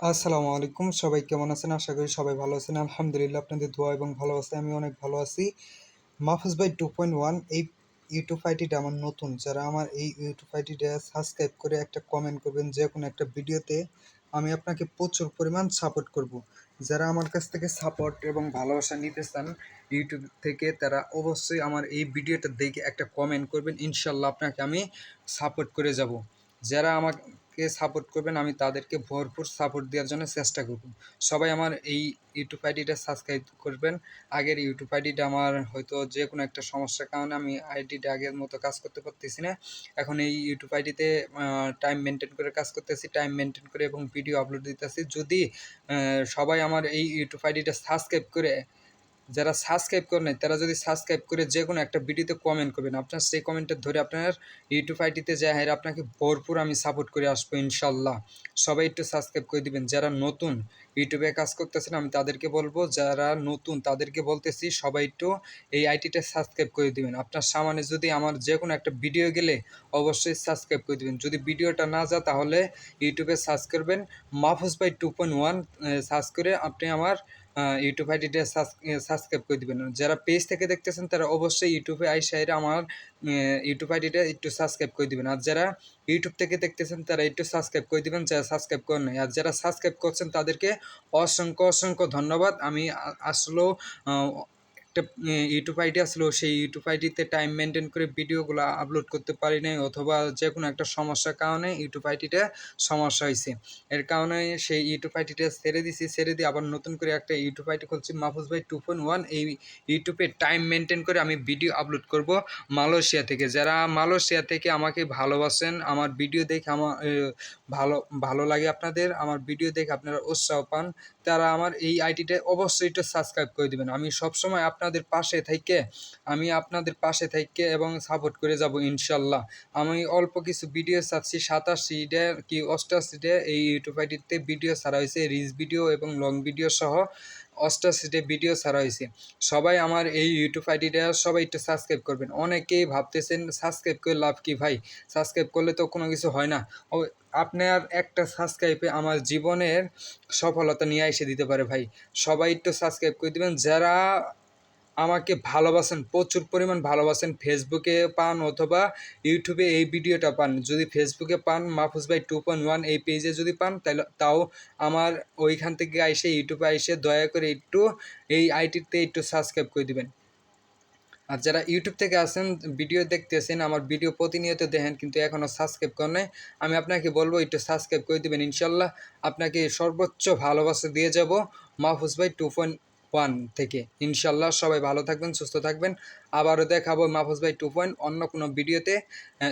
আসসালামু আলাইকুম। সবাই কেমন আছেন? আশা করি সবাই ভালো আছেন। আলহামদুলিল্লাহ আপনাদের দোয়া এবং ভালোবাসায় আমি অনেক ভালো আছি। মাহফুজ ভাই 2.1 এই ইউটিউব আইডিটা আমার নতুন। যারা আমার এই ইউটিউব আইডিটা সাবস্ক্রাইব করে একটা কমেন্ট করবেন যেকোনো একটা ভিডিওতে, আমি আপনাকে প্রচুর পরিমাণ সাপোর্ট করব। যারা আমার কাছ থেকে সাপোর্ট এবং ভালোবাসা নিতে চান ইউটিউব থেকে, তারা অবশ্যই আমার এই ভিডিওটা দেখে একটা কমেন্ট করবেন। ইনশাআল্লাহ আপনাকে আমি সাপোর্ট করে যাব। যারা আমাকে সাপোর্ট করবেন আমি তাদেরকে ভরপুর সাপোর্ট দেওয়ার জন্য চেষ্টা করব। সবাই আমার এই ইউটিউব আইডিটা সাবস্ক্রাইব করবেন। আগের ইউটিউব আইডিটা আমার হয়তো যে কোনো একটা সমস্যার কারণে আমি আইডিটা আগের মতো কাজ করতে পারতেছি না। এখন এই ইউটিউব আইডিতে টাইম মেনটেন করে কাজ করতেছি, টাইম মেনটেন করে এবং ভিডিও আপলোড দিতেছি। যদি সবাই আমার এই ইউটিউব আইডিটা সাবস্ক্রাইব করে, যারা সাবস্ক্রাইব করে নাই তারা যদি সাবস্ক্রাইব করে যে কোনো একটা ভিডিওতে কমেন্ট করবেন, আপনার সেই কমেন্টটা ধরে আপনার ইউটিউব আইডিতে যায় হ্যাঁ আপনাকে ভরপুর আমি সাপোর্ট করে আসবো ইনশাল্লাহ। সবাই একটু সাবস্ক্রাইব করে দিবেন। যারা নতুন ইউটিউবে কাজ করতেছেন আমি তাদেরকে বলবো, যারা নতুন তাদেরকে বলতেছি সবাই একটু এই আইডিটা সাবস্ক্রাইব করে দিবেন। আপনার সামনে যদি আমার যে কোনো একটা ভিডিও গেলে অবশ্যই সাবস্ক্রাইব করে দিবেন। যদি ভিডিওটা না যায় তাহলে ইউটিউবে সার্চ করবেন মাহফুজ ভাই 2.1, সার্চ করে আপনি আমার ইউটিউব আইডিটা সাবস্ক্রাইব করে দিবেন। যারা পেজ থেকে দেখতেছেন তারা অবশ্যই ইউটিউবে আইসা আমার ইউটিউব আইডিটা একটু সাবস্ক্রাইব করে দিবেন। আর যারা ইউটিউব থেকে দেখতেছেন তারা একটু সাবস্ক্রাইব করে দিবেন, যারা সাবস্ক্রাইব করেন নাই। আর যারা সাবস্ক্রাইব করছেন তাদেরকে অসংখ্য অসংখ্য ধন্যবাদ। আমি আসলেও একটা ইউটিউব আইডি আসলেও সেই ইউটিউব আইডিতে টাইম মেনটেন করে ভিডিওগুলো আপলোড করতে পারি নাই, অথবা যে কোনো একটা সমস্যার কারণে ইউটিউব আইডিটা সমস্যা হয়েছে। এর কারণে সেই ইউটিউব আইডিটা ছেড়ে দিছি, ছেড়ে দিয়ে আবার নতুন করে একটা ইউটিউব আইডি খুলছি মাহফুজ ভাই 2.1। এই ইউটিউবে টাইম মেনটেন করে আমি ভিডিও আপলোড করব মালয়েশিয়া থেকে। যারা মালয়েশিয়া থেকে আমাকে ভালোবাসেন, আমার ভিডিও দেখে আমার ভালো ভালো লাগে আপনাদের, আমার ভিডিও দেখে আপনারা উৎসাহ পান, তারা আমার এই আইডিটা অবশ্যই একটু সাবস্ক্রাইব করে দিবেন। আমি সবসময় আপনাদের পাশে থাইকে এবং সাপোর্ট করে যাব ইনশাল্লাহ। আমি অল্প কিছু ভিডিও ছাড়ছি, 87টা কি 88টা এই ইউটিউব আইডিতে ভিডিও ছাড়া হয়েছে, রিলস ভিডিও এবং লং ভিডিও সহ 88টা ভিডিও ছাড়া হয়েছে। সবাই আমার এই ইউটিউব আইডিটা সবাই একটু সাবস্ক্রাইব করবেন। অনেকেই ভাবতেছেন সাবস্ক্রাইব করে লাভ কি ভাই, সাবস্ক্রাইব করলে তো কোনো কিছু হয় না। ও, আপনার একটা সাবস্ক্রাইবে আমার জীবনের সফলতা নিয়ে এসে দিতে পারে ভাই। সবাই একটু সাবস্ক্রাইব করে দিবেন। যারা আমাকে ভালোবাসেন, প্রচুর পরিমাণ ভালোবাসেন, ফেসবুকে পান অথবা ইউটিউবে এই ভিডিওটা পান, যদি ফেসবুকে পান মাহফুজ ভাই 2.1 এই পেজে যদি পান তাহলে তাও আমার ওইখান থেকে এসে ইউটিউবে এসে দয়া করে একটু এই আইডিতে একটু সাবস্ক্রাইব করে দিবেন। আর যারা ইউটিউব থেকে আসেন ভিডিও দেখতেছেন, আমার ভিডিও প্রতিনিয়ত দেখেন কিন্তু এখনও সাবস্ক্রাইব করেন নাই, আমি আপনাকে বলবো একটু সাবস্ক্রাইব করে দেবেন। ইনশাল্লাহ আপনাকে সর্বোচ্চ ভালোবাসা দিয়ে যাব মাহফুজ ভাই 2.1 থেকে। ইনশাল্লাহ সবাই ভালো থাকবেন, সুস্থ থাকবেন। আবারও দেখাবো মাহফুজ ভাই 2. অন্য কোনো ভিডিওতে।